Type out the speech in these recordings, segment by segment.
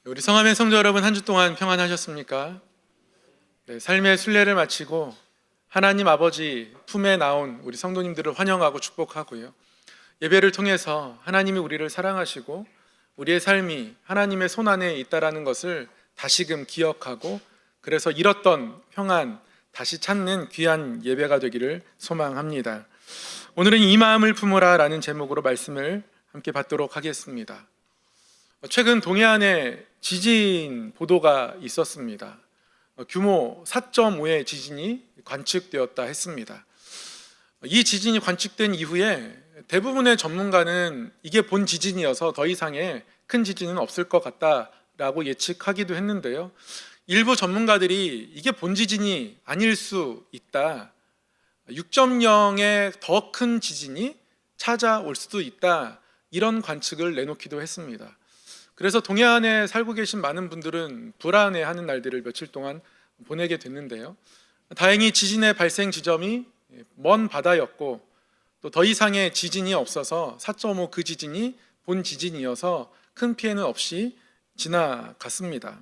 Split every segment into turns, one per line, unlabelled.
우리 성함의 성도 여러분, 한 주 동안 평안하셨습니까? 네, 삶의 순례를 마치고 하나님 아버지 품에 나온 우리 성도님들을 환영하고 축복하고요. 예배를 통해서 하나님이 우리를 사랑하시고 우리의 삶이 하나님의 손안에 있다라는 것을 다시금 기억하고, 그래서 잃었던 평안 다시 찾는 귀한 예배가 되기를 소망합니다. 오늘은 이 마음을 품으라 라는 제목으로 말씀을 함께 받도록 하겠습니다. 최근 동해안에 지진 보도가 있었습니다. 규모 4.5의 지진이 관측되었다 했습니다. 이 지진이 관측된 이후에 대부분의 전문가는 이게 본 지진이어서 더 이상의 큰 지진은 없을 것 같다라고 예측하기도 했는데요. 일부 전문가들이 이게 본 지진이 아닐 수 있다, 6.0의 더 큰 지진이 찾아올 수도 있다, 이런 관측을 내놓기도 했습니다. 그래서 동해안에 살고 계신 많은 분들은 불안해하는 날들을 며칠 동안 보내게 됐는데요. 다행히 지진의 발생 지점이 먼 바다였고 또 더 이상의 지진이 없어서 4.5 그 지진이 본 지진이어서 큰 피해는 없이 지나갔습니다.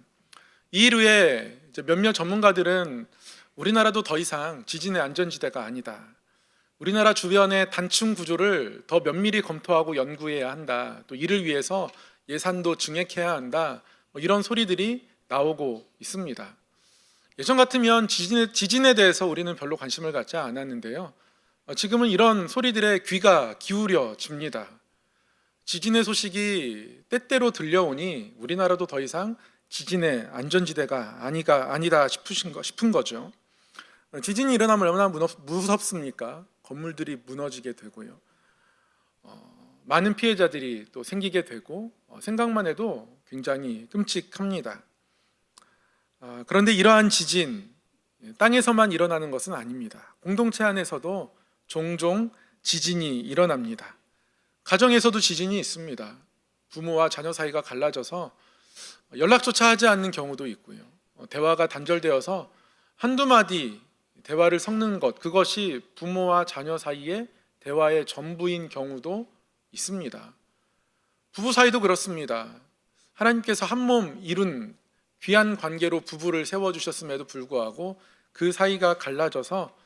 이 일 후에 몇몇 전문가들은 우리나라도 더 이상 지진의 안전지대가 아니다, 우리나라 주변의 단층 구조를 더 면밀히 검토하고 연구해야 한다, 또 이를 위해서 예산도 증액해야 한다, 이런 소리들이 나오고 있습니다. 예전 같으면 지진에 대해서 우리는 별로 관심을 갖지 않았는데요. 지금은 이런 소리들에 귀가 기울여집니다. 지진의 소식이 때때로 들려오니 우리나라도 더 이상 지진의 안전지대가 아니다 싶은 거죠. 지진이 일어나면 얼마나 무섭습니까? 건물들이 무너지게 되고요. 많은 피해자들이 또 생기게 되고 생각만 해도 굉장히 끔찍합니다. 그런데 이러한 지진, 땅에서만 일어나는 것은 아닙니다. 공동체 안에서도 종종 지진이 일어납니다. 가정에서도 지진이 있습니다. 부모와 자녀 사이가 갈라져서 연락조차 하지 않는 경우도 있고요. 대화가 단절되어서 한두 마디 대화를 섞는 것, 그것이 부모와 자녀 사이의 대화의 전부인 경우도 있습니다. 부부 사이도 그렇습니다. 하나님께서 한 몸 이룬 귀한 관계로 부부를 세워주셨음에도 불구하고 그 사이가 갈라져서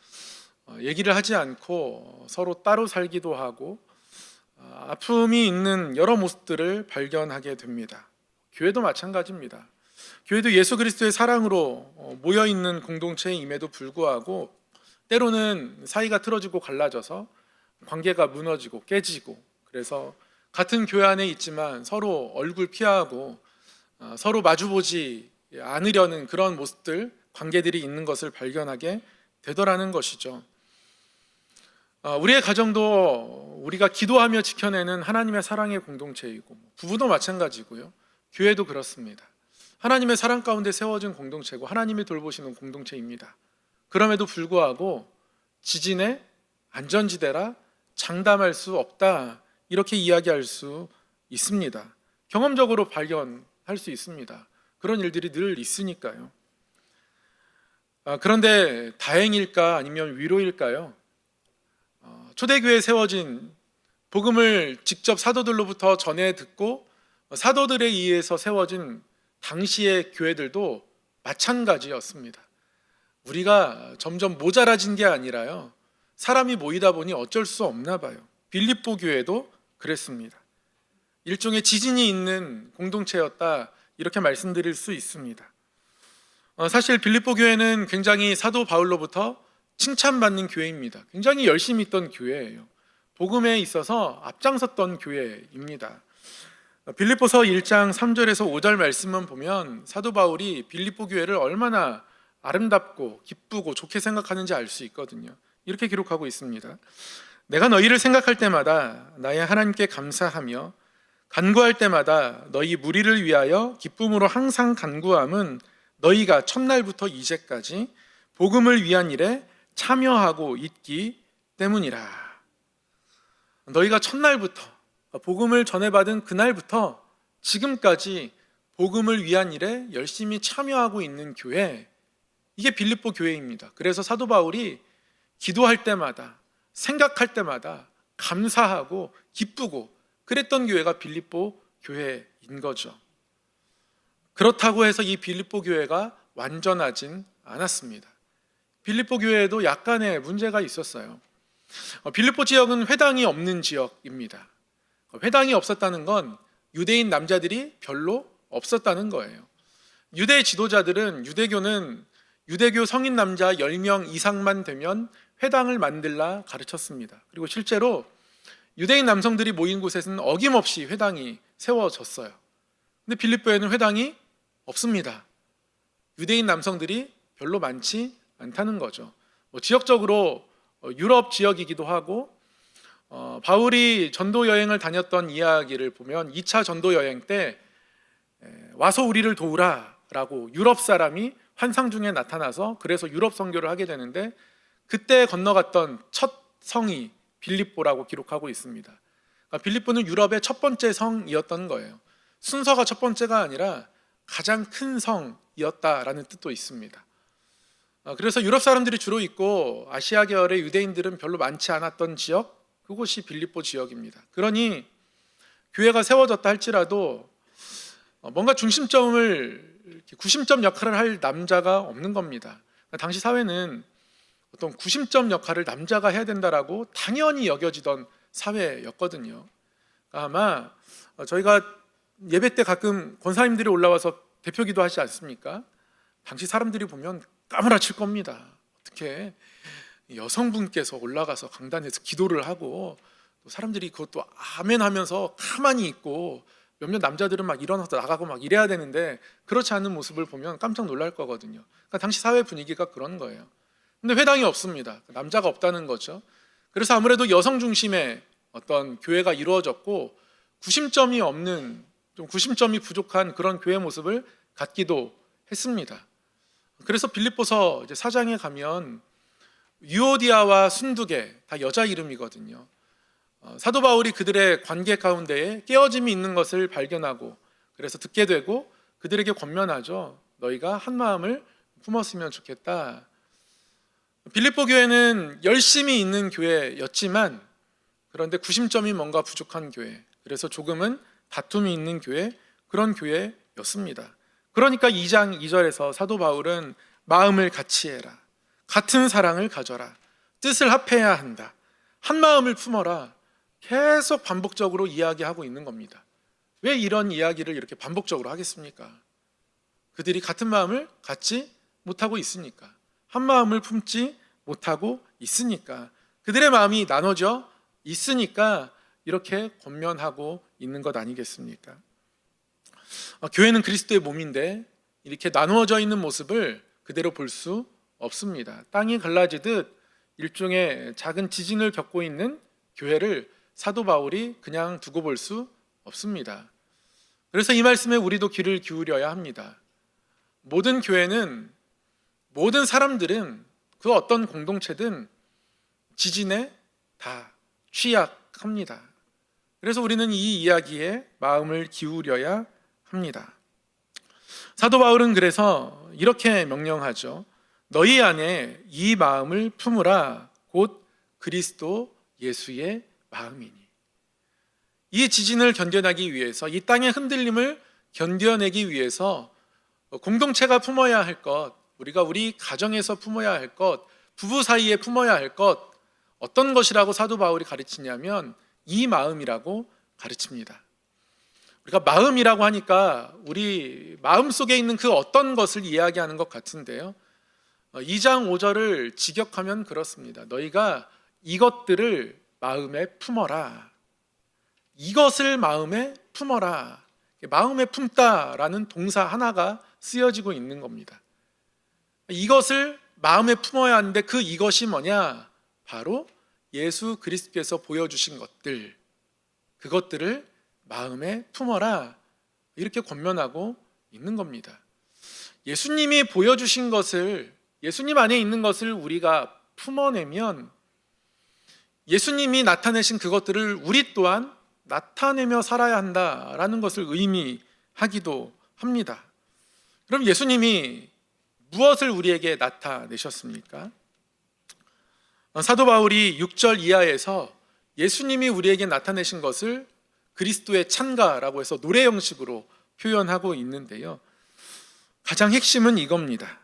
얘기를 하지 않고 서로 따로 살기도 하고 아픔이 있는 여러 모습들을 발견하게 됩니다. 교회도 마찬가지입니다. 교회도 예수 그리스도의 사랑으로 모여있는 공동체임에도 불구하고 때로는 사이가 틀어지고 갈라져서 관계가 무너지고 깨지고, 그래서 같은 교회 안에 있지만 서로 얼굴 피하고 서로 마주보지 않으려는 그런 모습들, 관계들이 있는 것을 발견하게 되더라는 것이죠. 우리의 가정도 우리가 기도하며 지켜내는 하나님의 사랑의 공동체이고, 부부도 마찬가지고요. 교회도 그렇습니다. 하나님의 사랑 가운데 세워진 공동체고 하나님이 돌보시는 공동체입니다. 그럼에도 불구하고 지진의 안전지대라 장담할 수 없다, 이렇게 이야기할 수 있습니다. 경험적으로 발견할 수 있습니다. 그런 일들이 늘 있으니까요. 그런데 다행일까 아니면 위로일까요? 초대교회에 세워진, 복음을 직접 사도들로부터 전해 듣고 사도들에 의해서 세워진 당시의 교회들도 마찬가지였습니다. 우리가 점점 모자라진 게 아니라요, 사람이 모이다 보니 어쩔 수 없나 봐요. 빌립보 교회도 그랬습니다. 일종의 지진이 있는 공동체였다, 이렇게 말씀드릴 수 있습니다. 사실 빌립보 교회는 굉장히 사도 바울로부터 칭찬받는 교회입니다. 굉장히 열심히 있던 교회예요. 복음에 있어서 앞장섰던 교회입니다. 빌립보서 1장 3절에서 5절 말씀만 보면 사도 바울이 빌립보 교회를 얼마나 아름답고 기쁘고 좋게 생각하는지 알 수 있거든요. 이렇게 기록하고 있습니다. 내가 너희를 생각할 때마다 나의 하나님께 감사하며 간구할 때마다 너희 무리를 위하여 기쁨으로 항상 간구함은 너희가 첫날부터 이제까지 복음을 위한 일에 참여하고 있기 때문이라. 너희가 첫날부터, 복음을 전해받은 그날부터 지금까지 복음을 위한 일에 열심히 참여하고 있는 교회, 이게 빌립보 교회입니다. 그래서 사도 바울이 기도할 때마다, 생각할 때마다 감사하고 기쁘고 그랬던 교회가 빌립보 교회인 거죠. 그렇다고 해서 이 빌립보 교회가 완전하진 않았습니다. 빌립보 교회에도 약간의 문제가 있었어요. 빌립보 지역은 회당이 없는 지역입니다. 회당이 없었다는 건 유대인 남자들이 별로 없었다는 거예요. 유대 지도자들은 유대교는 유대교 성인 남자 10명 이상만 되면 회당을 만들라 가르쳤습니다. 그리고 실제로 유대인 남성들이 모인 곳에서는 어김없이 회당이 세워졌어요. 근데 빌립보에는 회당이 없습니다. 유대인 남성들이 별로 많지 않다는 거죠. 지역적으로 유럽 지역이기도 하고, 바울이 전도 여행을 다녔던 이야기를 보면 2차 전도 여행 때 와서 우리를 도우라 라고 유럽 사람이 환상 중에 나타나서 그래서 유럽 선교를 하게 되는데, 그때 건너갔던 첫 성이 빌립보라고 기록하고 있습니다. 그러니까 빌립보는 유럽의 첫 번째 성이었던 거예요. 순서가 첫 번째가 아니라 가장 큰 성이었다라는 뜻도 있습니다. 그래서 유럽 사람들이 주로 있고 아시아 계열의 유대인들은 별로 많지 않았던 지역, 그곳이 빌립보 지역입니다. 그러니 교회가 세워졌다 할지라도 뭔가 중심점을, 구심점 역할을 할 남자가 없는 겁니다. 당시 사회는 어떤 구심점 역할을 남자가 해야 된다라고 당연히 여겨지던 사회였거든요. 아마 저희가 예배 때 가끔 권사님들이 올라와서 대표기도 하지 않습니까? 당시 사람들이 보면 까무라칠 겁니다. 어떻게 여성분께서 올라가서 강단에서 기도를 하고 사람들이 그것도 아멘 하면서 가만히 있고, 몇몇 남자들은 막 일어나서 나가고 막 이래야 되는데 그렇지 않은 모습을 보면 깜짝 놀랄 거거든요. 그러니까 당시 사회 분위기가 그런 거예요. 근데 회당이 없습니다. 남자가 없다는 거죠. 그래서 아무래도 여성 중심의 어떤 교회가 이루어졌고, 구심점이 없는, 좀 구심점이 부족한 그런 교회 모습을 갖기도 했습니다. 그래서 빌립보서 이제 4장에 가면 유오디아와 순두계, 다 여자 이름이거든요. 사도 바울이 그들의 관계 가운데에 깨어짐이 있는 것을 발견하고, 그래서 듣게 되고 그들에게 권면하죠. 너희가 한 마음을 품었으면 좋겠다. 빌립보 교회는 열심히 있는 교회였지만, 그런데 구심점이 뭔가 부족한 교회, 그래서 조금은 다툼이 있는 교회, 그런 교회였습니다. 그러니까 2장 2절에서 사도 바울은 마음을 같이 해라, 같은 사랑을 가져라, 뜻을 합해야 한다, 한 마음을 품어라, 계속 반복적으로 이야기하고 있는 겁니다. 왜 이런 이야기를 이렇게 반복적으로 하겠습니까? 그들이 같은 마음을 갖지 못하고 있으니까, 한 마음을 품지 못하고 있으니까, 그들의 마음이 나눠져 있으니까 이렇게 권면하고 있는 것 아니겠습니까? 교회는 그리스도의 몸인데 이렇게 나누어져 있는 모습을 그대로 볼 수 없습니다. 땅이 갈라지듯 일종의 작은 지진을 겪고 있는 교회를 사도 바울이 그냥 두고 볼 수 없습니다. 그래서 이 말씀에 우리도 귀를 기울여야 합니다. 모든 교회는, 모든 사람들은, 그 어떤 공동체든 지진에 다 취약합니다. 그래서 우리는 이 이야기에 마음을 기울여야 합니다. 사도 바울은 그래서 이렇게 명령하죠. 너희 안에 이 마음을 품으라, 곧 그리스도 예수의 마음이니. 이 지진을 견뎌내기 위해서, 이 땅의 흔들림을 견뎌내기 위해서 공동체가 품어야 할 것, 우리가 우리 가정에서 품어야 할 것, 부부 사이에 품어야 할 것, 어떤 것이라고 사도 바울이 가르치냐면 이 마음이라고 가르칩니다. 우리가 마음이라고 하니까 우리 마음 속에 있는 그 어떤 것을 이야기하는 것 같은데요, 2장 5절을 직역하면 그렇습니다. 너희가 이것들을 마음에 품어라. 이것을 마음에 품어라. 마음에 품다라는 동사 하나가 쓰여지고 있는 겁니다. 이것을 마음에 품어야 하는데 그 이것이 뭐냐? 바로 예수 그리스도께서 보여주신 것들, 그것들을 마음에 품어라, 이렇게 권면하고 있는 겁니다. 예수님이 보여주신 것을, 예수님 안에 있는 것을 우리가 품어내면 예수님이 나타내신 그것들을 우리 또한 나타내며 살아야 한다라는 것을 의미하기도 합니다. 그럼 예수님이 무엇을 우리에게 나타내셨습니까? 사도 바울이 6절 이하에서 예수님이 우리에게 나타내신 것을 그리스도의 찬가라고 해서 노래 형식으로 표현하고 있는데요, 가장 핵심은 이겁니다.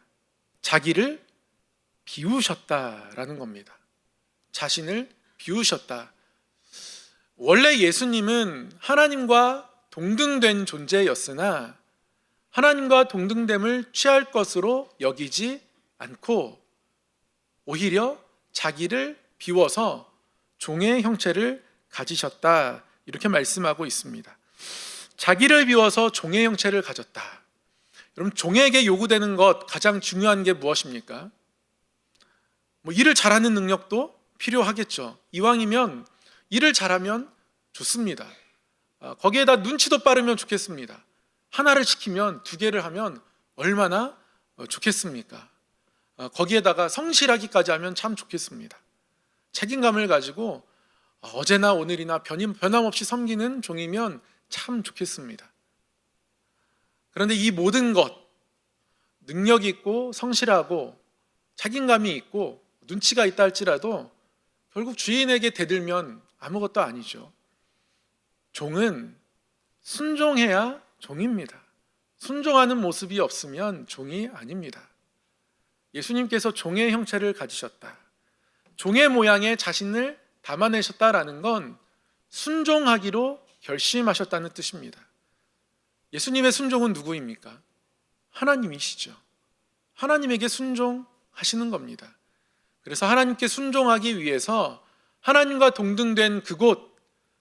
자기를 비우셨다라는 겁니다. 자신을 비우셨다. 원래 예수님은 하나님과 동등된 존재였으나 하나님과 동등됨을 취할 것으로 여기지 않고 오히려 자기를 비워서 종의 형체를 가지셨다, 이렇게 말씀하고 있습니다. 자기를 비워서 종의 형체를 가졌다. 여러분, 종에게 요구되는 것 가장 중요한 게 무엇입니까? 일을 잘하는 능력도 필요하겠죠. 이왕이면 일을 잘하면 좋습니다. 거기에다 눈치도 빠르면 좋겠습니다. 하나를 시키면 두 개를 하면 얼마나 좋겠습니까? 거기에다가 성실하기까지 하면 참 좋겠습니다. 책임감을 가지고 어제나 오늘이나 변함없이 섬기는 종이면 참 좋겠습니다. 그런데 이 모든 것, 능력이 있고 성실하고 책임감이 있고 눈치가 있다 할지라도 결국 주인에게 대들면 아무것도 아니죠. 종은 순종해야 종입니다. 순종하는 모습이 없으면 종이 아닙니다. 예수님께서 종의 형체를 가지셨다. 종의 모양에 자신을 담아내셨다라는 건 순종하기로 결심하셨다는 뜻입니다. 예수님의 순종은 누구입니까? 하나님이시죠. 하나님에게 순종하시는 겁니다. 그래서 하나님께 순종하기 위해서 하나님과 동등된 그곳,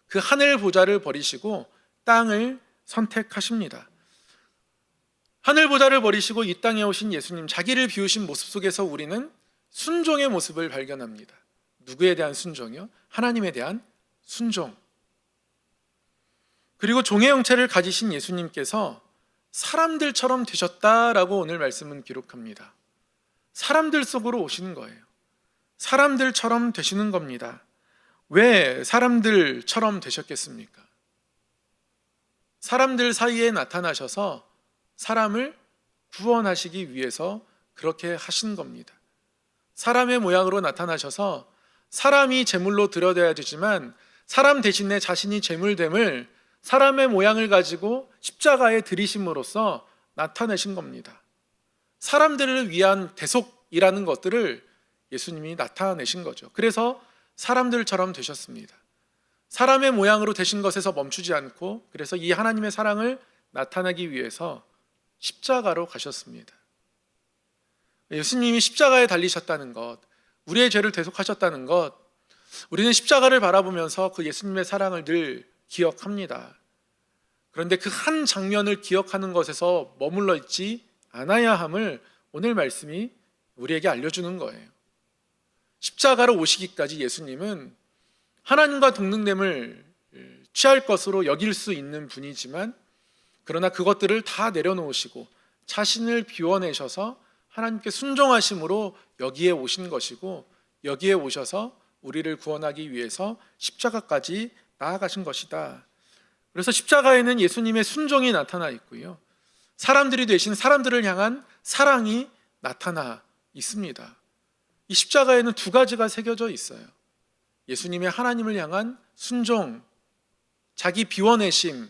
그 하늘 보좌를 버리시고 땅을 선택하십니다. 하늘 보좌를 버리시고 이 땅에 오신 예수님, 자기를 비우신 모습 속에서 우리는 순종의 모습을 발견합니다. 누구에 대한 순종이요? 하나님에 대한 순종. 그리고 종의 형체를 가지신 예수님께서 사람들처럼 되셨다라고 오늘 말씀은 기록합니다. 사람들 속으로 오시는 거예요. 사람들처럼 되시는 겁니다. 왜 사람들처럼 되셨겠습니까? 사람들 사이에 나타나셔서 사람을 구원하시기 위해서 그렇게 하신 겁니다. 사람의 모양으로 나타나셔서 사람이 제물로 드려야 되지만 사람 대신에 자신이 제물됨을 사람의 모양을 가지고 십자가에 들이심으로써 나타내신 겁니다. 사람들을 위한 대속이라는 것들을 예수님이 나타내신 거죠. 그래서 사람들처럼 되셨습니다. 사람의 모양으로 되신 것에서 멈추지 않고 그래서 이 하나님의 사랑을 나타내기 위해서 십자가로 가셨습니다. 예수님이 십자가에 달리셨다는 것, 우리의 죄를 대속하셨다는 것, 우리는 십자가를 바라보면서 그 예수님의 사랑을 늘 기억합니다. 그런데 그 한 장면을 기억하는 것에서 머물러 있지 않아야 함을 오늘 말씀이 우리에게 알려주는 거예요. 십자가로 오시기까지 예수님은 하나님과 동등됨을 취할 것으로 여길 수 있는 분이지만 그러나 그것들을 다 내려놓으시고 자신을 비워내셔서 하나님께 순종하심으로 여기에 오신 것이고 여기에 오셔서 우리를 구원하기 위해서 십자가까지 나아가신 것이다. 그래서 십자가에는 예수님의 순종이 나타나 있고요. 사람들이 되신 사람들을 향한 사랑이 나타나 있습니다. 이 십자가에는 두 가지가 새겨져 있어요. 예수님의 하나님을 향한 순종, 자기 비워내심,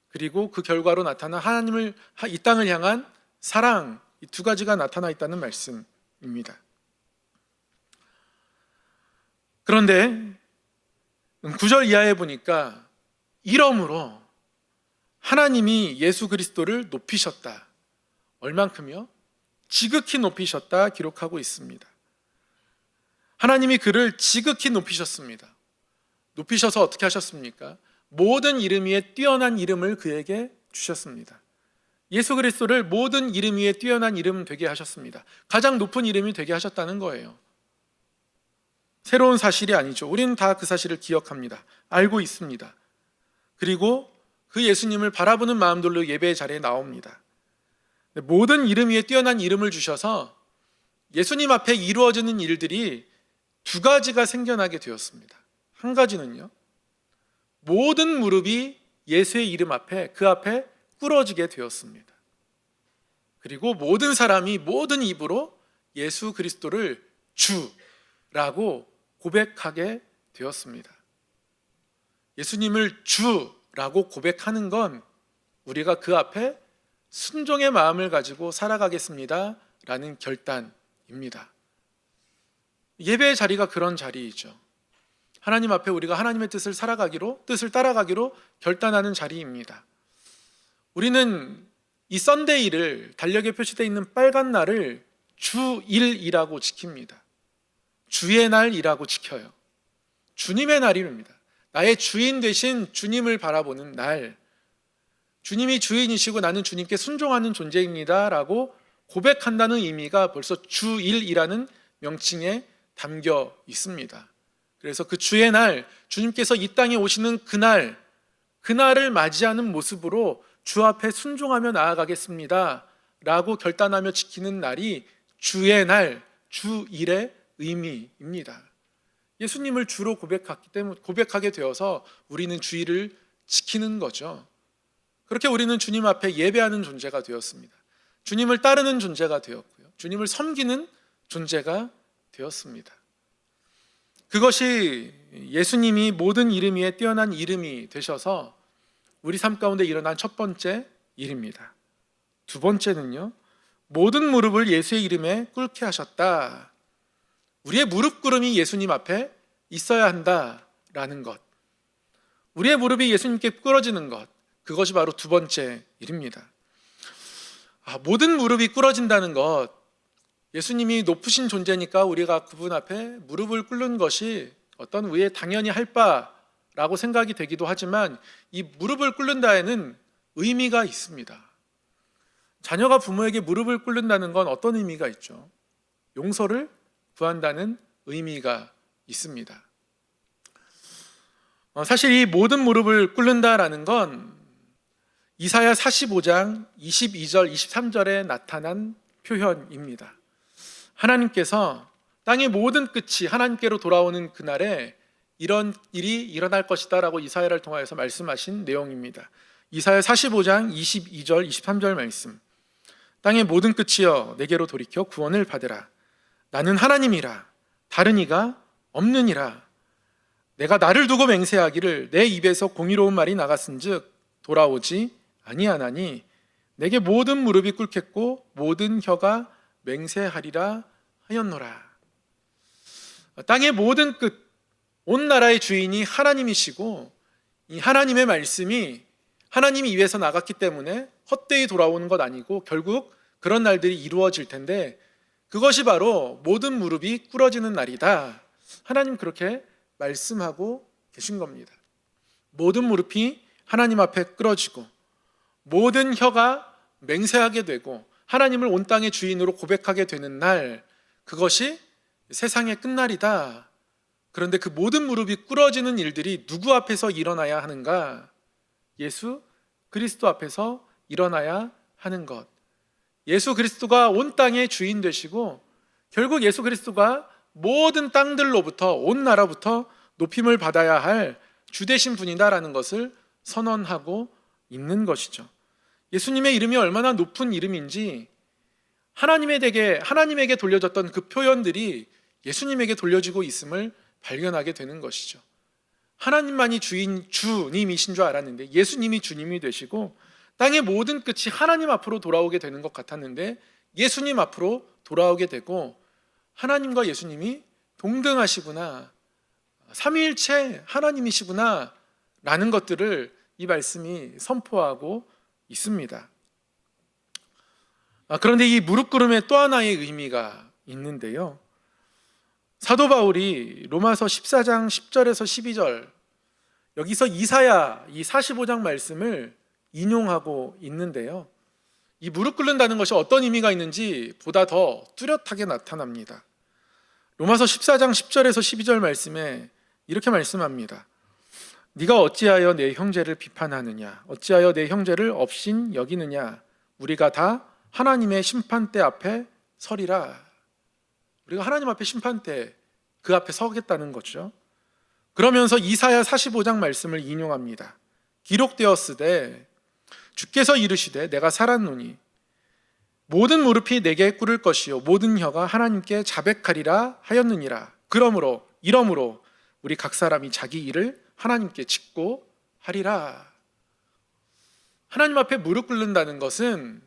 그리고 그 결과로 나타난 하나님을 이 땅을 향한 사랑, 이 두 가지가 나타나 있다는 말씀입니다. 그런데 9절 이하에 보니까 이러므로 하나님이 예수 그리스도를 높이셨다. 얼만큼요? 지극히 높이셨다 기록하고 있습니다. 하나님이 그를 지극히 높이셨습니다. 높이셔서 어떻게 하셨습니까? 모든 이름 위에 뛰어난 이름을 그에게 주셨습니다. 예수 그리스도를 모든 이름 위에 뛰어난 이름 되게 하셨습니다. 가장 높은 이름이 되게 하셨다는 거예요. 새로운 사실이 아니죠. 우리는 다 그 사실을 기억합니다. 알고 있습니다. 그리고 그 예수님을 바라보는 마음들로 예배의 자리에 나옵니다. 모든 이름 위에 뛰어난 이름을 주셔서 예수님 앞에 이루어지는 일들이 두 가지가 생겨나게 되었습니다. 한 가지는요, 모든 무릎이 예수의 이름 앞에, 그 앞에 꿇어지게 되었습니다. 그리고 모든 사람이 모든 입으로 예수 그리스도를 주라고 고백하게 되었습니다. 예수님을 주라고 고백하는 건 우리가 그 앞에 순종의 마음을 가지고 살아가겠습니다 라는 결단입니다. 예배의 자리가 그런 자리이죠. 하나님 앞에 우리가 하나님의 뜻을 따라가기로 결단하는 자리입니다. 우리는 이 썬데이를, 달력에 표시되어 있는 빨간 날을 주일이라고 지킵니다. 주의 날이라고 지켜요. 주님의 날입니다. 나의 주인 되신 주님을 바라보는 날, 주님이 주인이시고 나는 주님께 순종하는 존재입니다 라고 고백한다는 의미가 벌써 주일이라는 명칭에 담겨 있습니다. 그래서 그 주의 날, 주님께서 이 땅에 오시는 그날을 맞이하는 모습으로 주 앞에 순종하며 나아가겠습니다 라고 결단하며 지키는 날이 주의 날, 주일의 의미입니다. 예수님을 주로 고백하게 되어서 우리는 주일을 지키는 거죠. 그렇게 우리는 주님 앞에 예배하는 존재가 되었습니다. 주님을 따르는 존재가 되었고요. 주님을 섬기는 존재가 되었습니다. 그것이 예수님이 모든 이름 위에 뛰어난 이름이 되셔서 우리 삶 가운데 일어난 첫 번째 일입니다. 두 번째는요, 모든 무릎을 예수의 이름에 꿇게 하셨다. 우리의 무릎 꿇음이 예수님 앞에 있어야 한다라는 것, 우리의 무릎이 예수님께 꿇어지는 것, 그것이 바로 두 번째 일입니다. 모든 무릎이 꿇어진다는 것, 예수님이 높으신 존재니까 우리가 그분 앞에 무릎을 꿇는 것이 어떤 의에 당연히 할 바라고 생각이 되기도 하지만, 이 무릎을 꿇는다에는 의미가 있습니다. 자녀가 부모에게 무릎을 꿇는다는 건 어떤 의미가 있죠? 용서를 구한다는 의미가 있습니다. 사실 이 모든 무릎을 꿇는다라는 건 이사야 45장 22절, 23절에 나타난 표현입니다. 하나님께서 땅의 모든 끝이 하나님께로 돌아오는 그날에 이런 일이 일어날 것이다 라고 이사야를 통하여서 말씀하신 내용입니다. 이사야 45장 22절, 23절 말씀. 땅의 모든 끝이여 내게로 돌이켜 구원을 받으라. 나는 하나님이라 다른 이가 없느니라. 내가 나를 두고 맹세하기를 내 입에서 공의로운 말이 나갔은즉 돌아오지 아니하나니 내게 모든 무릎이 꿇겠고 모든 혀가 맹세하리라 하였노라. 땅의 모든 끝, 온 나라의 주인이 하나님이시고 이 하나님의 말씀이 하나님이 입에서 나갔기 때문에 헛되이 돌아오는 것 아니고 결국 그런 날들이 이루어질 텐데, 그것이 바로 모든 무릎이 꿇어지는 날이다. 하나님 그렇게 말씀하고 계신 겁니다. 모든 무릎이 하나님 앞에 꿇어지고 모든 혀가 맹세하게 되고 하나님을 온 땅의 주인으로 고백하게 되는 날, 그것이 세상의 끝날이다. 그런데 그 모든 무릎이 꿇어지는 일들이 누구 앞에서 일어나야 하는가? 예수 그리스도 앞에서 일어나야 하는 것. 예수 그리스도가 온 땅의 주인 되시고 결국 예수 그리스도가 모든 땅들로부터, 온 나라부터 높임을 받아야 할 주되신 분이다라는 것을 선언하고 있는 것이죠. 예수님의 이름이 얼마나 높은 이름인지 하나님에게 돌려졌던 그 표현들이 예수님에게 돌려지고 있음을 발견하게 되는 것이죠. 하나님만이 주님이신 줄 알았는데 예수님이 주님이 되시고 땅의 모든 끝이 하나님 앞으로 돌아오게 되는 것 같았는데 예수님 앞으로 돌아오게 되고, 하나님과 예수님이 동등하시구나, 삼위일체 하나님이시구나 라는 것들을 이 말씀이 선포하고 있습니다. 그런데 이 무릎 꿇음에 또 하나의 의미가 있는데요, 사도 바울이 로마서 14장 10절에서 12절, 여기서 이사야 이 45장 말씀을 인용하고 있는데요, 이 무릎 꿇는다는 것이 어떤 의미가 있는지 보다 더 뚜렷하게 나타납니다. 로마서 14장 10절에서 12절 말씀에 이렇게 말씀합니다. 네가 어찌하여 내 형제를 비판하느냐, 어찌하여 내 형제를 업신 여기느냐, 우리가 다 하나님의 심판대 앞에 서리라. 우리가 하나님 앞에 심판대, 그 앞에 서겠다는 거죠. 그러면서 이사야 45장 말씀을 인용합니다. 기록되었으되 주께서 이르시되 내가 살았노니 모든 무릎이 내게 꿇을 것이요 모든 혀가 하나님께 자백하리라 하였느니라. 이러므로 우리 각 사람이 자기 일을 하나님께 짓고 하리라. 하나님 앞에 무릎 꿇는다는 것은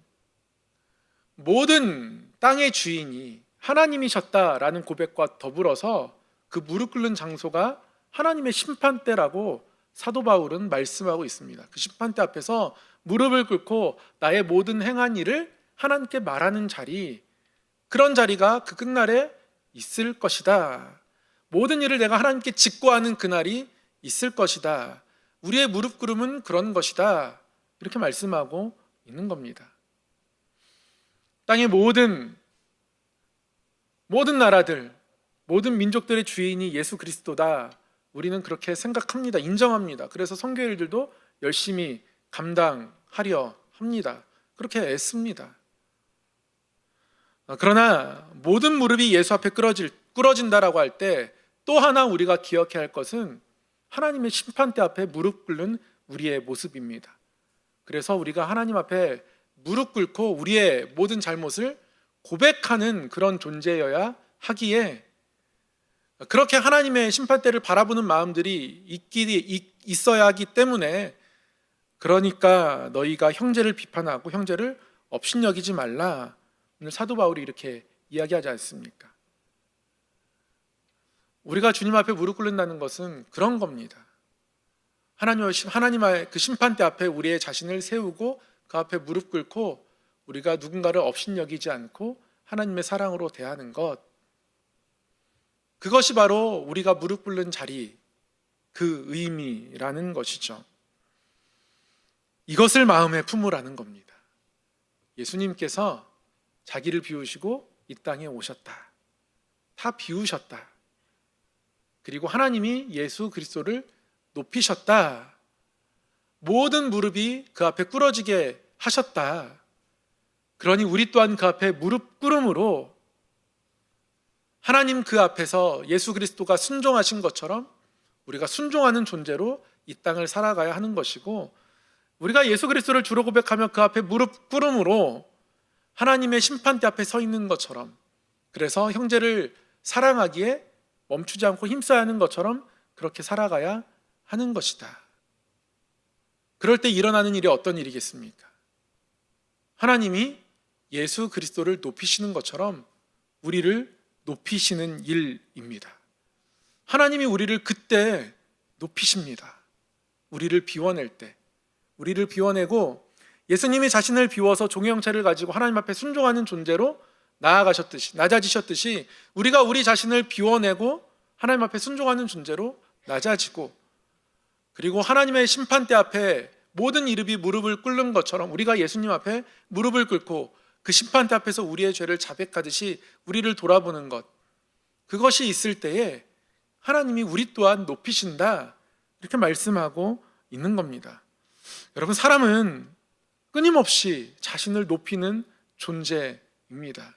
모든 땅의 주인이 하나님이셨다라는 고백과 더불어서 그 무릎 꿇는 장소가 하나님의 심판대라고 사도 바울은 말씀하고 있습니다. 그 심판대 앞에서 무릎을 꿇고 나의 모든 행한 일을 하나님께 말하는 자리, 그런 자리가 그 끝날에 있을 것이다. 모든 일을 내가 하나님께 직고하는 그날이 있을 것이다. 우리의 무릎 꿇음은 그런 것이다. 이렇게 말씀하고 있는 겁니다. 땅의 모든 나라들, 모든 민족들의 주인이 예수 그리스도다. 우리는 그렇게 생각합니다. 인정합니다. 그래서 선교 일들도 열심히 감당하려 합니다. 그렇게 애씁니다. 그러나 모든 무릎이 예수 앞에 꿇어진다라고 할 때 또 하나 우리가 기억해야 할 것은 하나님의 심판대 앞에 무릎 꿇는 우리의 모습입니다. 그래서 우리가 하나님 앞에 무릎 꿇고 우리의 모든 잘못을 고백하는 그런 존재여야 하기에, 그렇게 하나님의 심판대를 바라보는 마음들이 있어야 하기 때문에, 그러니까 너희가 형제를 비판하고 형제를 업신여기지 말라. 오늘 사도 바울이 이렇게 이야기하지 않습니까? 우리가 주님 앞에 무릎 꿇는다는 것은 그런 겁니다. 하나님의 그 심판대 앞에 우리의 자신을 세우고 그 앞에 무릎 꿇고 우리가 누군가를 업신여기지 않고 하나님의 사랑으로 대하는 것, 그것이 바로 우리가 무릎 꿇는 자리, 그 의미라는 것이죠. 이것을 마음에 품으라는 겁니다. 예수님께서 자기를 비우시고 이 땅에 오셨다. 다 비우셨다. 그리고 하나님이 예수 그리스도를 높이셨다. 모든 무릎이 그 앞에 꿇어지게 하셨다. 그러니 우리 또한 그 앞에 무릎 꿇음으로 하나님 그 앞에서 예수 그리스도가 순종하신 것처럼 우리가 순종하는 존재로 이 땅을 살아가야 하는 것이고, 우리가 예수 그리스도를 주로 고백하며 그 앞에 무릎 꿇음으로 하나님의 심판대 앞에 서 있는 것처럼, 그래서 형제를 사랑하기에 멈추지 않고 힘써야 하는 것처럼 그렇게 살아가야 하는 것이다. 그럴 때 일어나는 일이 어떤 일이겠습니까? 하나님이 예수 그리스도를 높이시는 것처럼 우리를 높이시는 일입니다. 하나님이 우리를 그때 높이십니다. 우리를 비워낼 때, 우리를 비워내고 예수님이 자신을 비워서 종의 형체를 가지고 하나님 앞에 순종하는 존재로 나아가셨듯이, 낮아지셨듯이 우리가 우리 자신을 비워내고 하나님 앞에 순종하는 존재로 낮아지고, 그리고 하나님의 심판대 앞에 모든 이름이 무릎을 꿇는 것처럼 우리가 예수님 앞에 무릎을 꿇고 그 심판대 앞에서 우리의 죄를 자백하듯이 우리를 돌아보는 것, 그것이 있을 때에 하나님이 우리 또한 높이신다, 이렇게 말씀하고 있는 겁니다. 여러분, 사람은 끊임없이 자신을 높이는 존재입니다.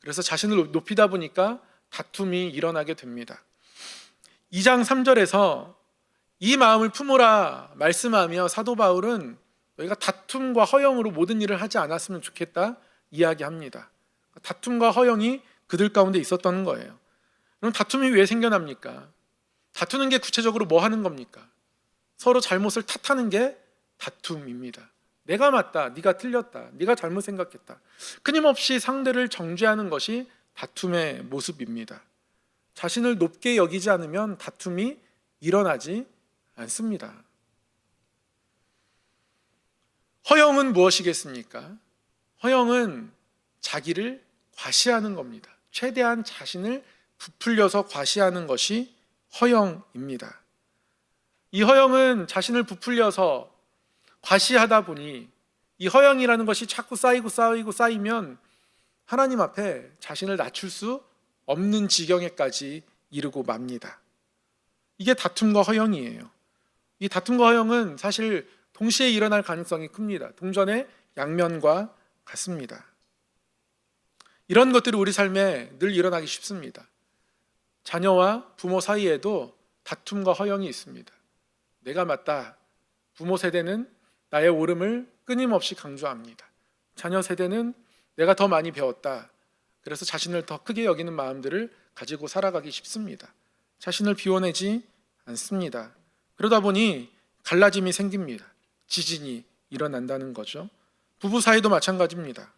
그래서 자신을 높이다 보니까 다툼이 일어나게 됩니다. 2장 3절에서 이 마음을 품으라 말씀하며 사도 바울은 너희가 다툼과 허영으로 모든 일을 하지 않았으면 좋겠다 이야기합니다. 다툼과 허영이 그들 가운데 있었던 거예요. 그럼 다툼이 왜 생겨납니까? 다투는 게 구체적으로 뭐 하는 겁니까? 서로 잘못을 탓하는 게 다툼입니다. 내가 맞다, 네가 틀렸다, 네가 잘못 생각했다. 끊임없이 상대를 정죄하는 것이 다툼의 모습입니다. 자신을 높게 여기지 않으면 다툼이 일어나지 않습니다. 허영은 무엇이겠습니까? 허영은 자기를 과시하는 겁니다. 최대한 자신을 부풀려서 과시하는 것이 허영입니다. 이 허영은 자신을 부풀려서 과시하다 보니 이 허영이라는 것이 자꾸 쌓이면 하나님 앞에 자신을 낮출 수 없는 지경에까지 이르고 맙니다. 이게 다툼과 허영이에요. 이 다툼과 허영은 사실 동시에 일어날 가능성이 큽니다. 동전의 양면과 같습니다. 이런 것들이 우리 삶에 늘 일어나기 쉽습니다. 자녀와 부모 사이에도 다툼과 허영이 있습니다. 내가 맞다. 부모 세대는 나의 옳음을 끊임없이 강조합니다. 자녀 세대는 내가 더 많이 배웠다. 그래서 자신을 더 크게 여기는 마음들을 가지고 살아가기 쉽습니다. 자신을 비워내지 않습니다. 그러다 보니 갈라짐이 생깁니다. 지진이 일어난다는 거죠. 부부 사이도 마찬가지입니다.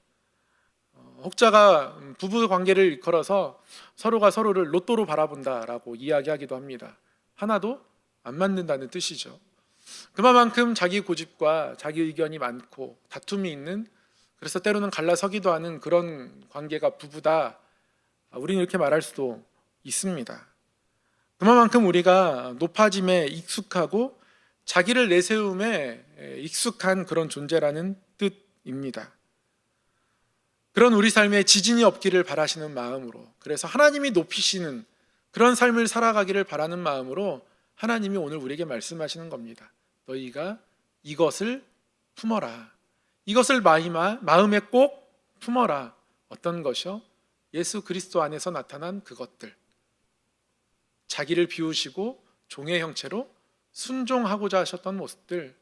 혹자가 부부 관계를 일컬어서 서로가 서로를 로또로 바라본다라고 이야기하기도 합니다. 하나도 안 맞는다는 뜻이죠. 그만큼 자기 고집과 자기 의견이 많고 다툼이 있는, 그래서 때로는 갈라서기도 하는 그런 관계가 부부다, 우리는 이렇게 말할 수도 있습니다. 그만큼 우리가 높아짐에 익숙하고 자기를 내세움에 익숙한 그런 존재라는 뜻입니다. 그런 우리 삶에 지진이 없기를 바라시는 마음으로, 그래서 하나님이 높이시는 그런 삶을 살아가기를 바라는 마음으로 하나님이 오늘 우리에게 말씀하시는 겁니다. 너희가 이것을 품어라. 이것을 마음에 꼭 품어라. 어떤 것이요? 예수 그리스도 안에서 나타난 그것들. 자기를 비우시고 종의 형체로 순종하고자 하셨던 모습들,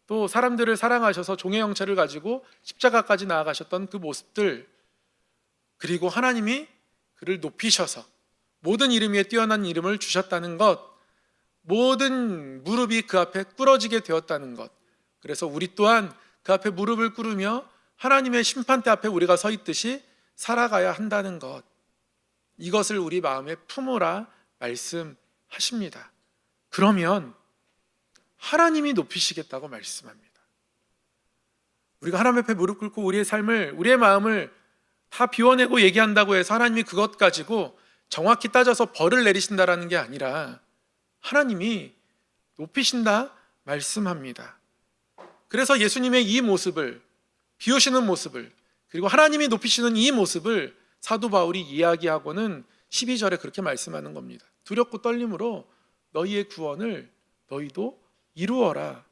또 사람들을 사랑하셔서 종의 형체를 가지고 십자가까지 나아가셨던 그 모습들, 그리고 하나님이 그를 높이셔서 모든 이름 위에 뛰어난 이름을 주셨다는 것, 모든 무릎이 그 앞에 꿇어지게 되었다는 것, 그래서 우리 또한 그 앞에 무릎을 꿇으며 하나님의 심판대 앞에 우리가 서 있듯이 살아가야 한다는 것, 이것을 우리 마음에 품으라 말씀하십니다. 그러면 하나님이 높이시겠다고 말씀합니다. 우리가 하나님 앞에 무릎 꿇고 우리의 삶을, 우리의 마음을 다 비워내고 얘기한다고 해서 하나님이 그것 가지고 정확히 따져서 벌을 내리신다라는 게 아니라 하나님이 높이신다 말씀합니다. 그래서 예수님의 이 모습을, 비우시는 모습을, 그리고 하나님이 높이시는 이 모습을 사도 바울이 이야기하고는 12절에 그렇게 말씀하는 겁니다. 두렵고 떨림으로 너희의 구원을 너희도 이루어라.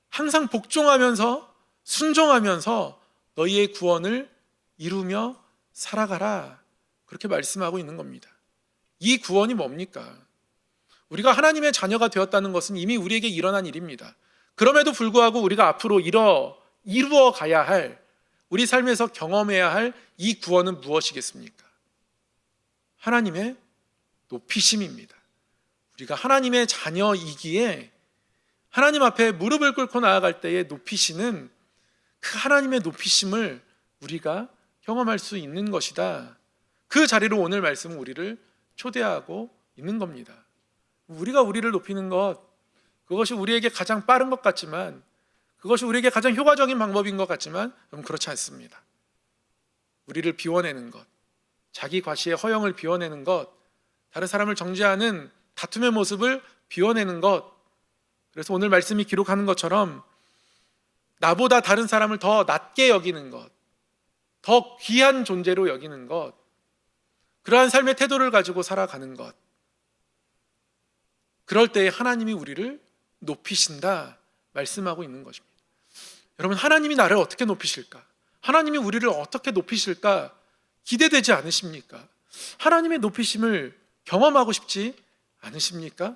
항상 복종하면서 순종하면서 너희의 구원을 이루며 살아가라. 그렇게 말씀하고 있는 겁니다. 이 구원이 뭡니까? 우리가 하나님의 자녀가 되었다는 것은 이미 우리에게 일어난 일입니다. 그럼에도 불구하고 우리가 앞으로 이루어 가야 할, 우리 삶에서 경험해야 할 이 구원은 무엇이겠습니까? 하나님의 높이심입니다. 우리가 하나님의 자녀이기에 하나님 앞에 무릎을 꿇고 나아갈 때에 높이시는 그 하나님의 높이심을 우리가 경험할 수 있는 것이다. 그 자리로 오늘 말씀은 우리를 초대하고 있는 겁니다. 우리가 우리를 높이는 것, 그것이 우리에게 가장 빠른 것 같지만, 그것이 우리에게 가장 효과적인 방법인 것 같지만 그렇지 않습니다. 우리를 비워내는 것, 자기 과시의 허영을 비워내는 것, 다른 사람을 정죄하는 다툼의 모습을 비워내는 것, 그래서 오늘 말씀이 기록하는 것처럼 나보다 다른 사람을 더 낮게 여기는 것, 더 귀한 존재로 여기는 것, 그러한 삶의 태도를 가지고 살아가는 것, 그럴 때에 하나님이 우리를 높이신다 말씀하고 있는 것입니다. 여러분, 하나님이 나를 어떻게 높이실까? 하나님이 우리를 어떻게 높이실까? 기대되지 않으십니까? 하나님의 높이심을 경험하고 싶지 않으십니까?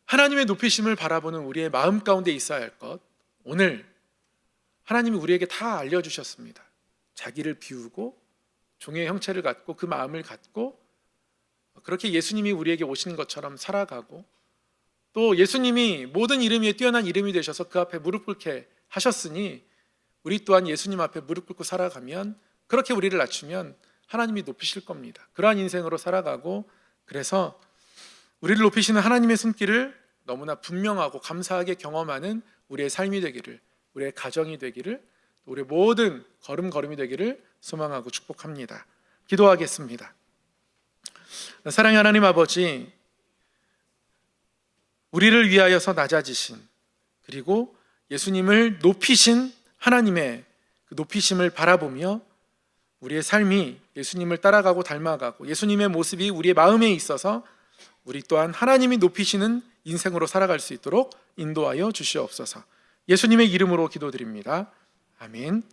하나님의 높이심을 바라보는 우리의 마음 가운데 있어야 할 것, 오늘 하나님이 우리에게 다 알려주셨습니다. 자기를 비우고 종의 형체를 갖고 그 마음을 갖고 그렇게 예수님이 우리에게 오신 것처럼 살아가고, 또 예수님이 모든 이름 위에 뛰어난 이름이 되셔서 그 앞에 무릎 꿇게 하셨으니 우리 또한 예수님 앞에 무릎 꿇고 살아가면, 그렇게 우리를 낮추면 하나님이 높이실 겁니다. 그러한 인생으로 살아가고, 그래서 우리를 높이시는 하나님의 손길을 너무나 분명하고 감사하게 경험하는 우리의 삶이 되기를, 우리의 가정이 되기를, 우리의 모든 걸음걸음이 되기를 소망하고 축복합니다. 기도하겠습니다. 사랑의 하나님 아버지, 우리를 위하여서 낮아지신, 그리고 예수님을 높이신 하나님의 그 높이심을 바라보며 우리의 삶이 예수님을 따라가고 닮아가고 예수님의 모습이 우리의 마음에 있어서 우리 또한 하나님이 높이시는 인생으로 살아갈 수 있도록 인도하여 주시옵소서. 예수님의 이름으로 기도드립니다. 아멘.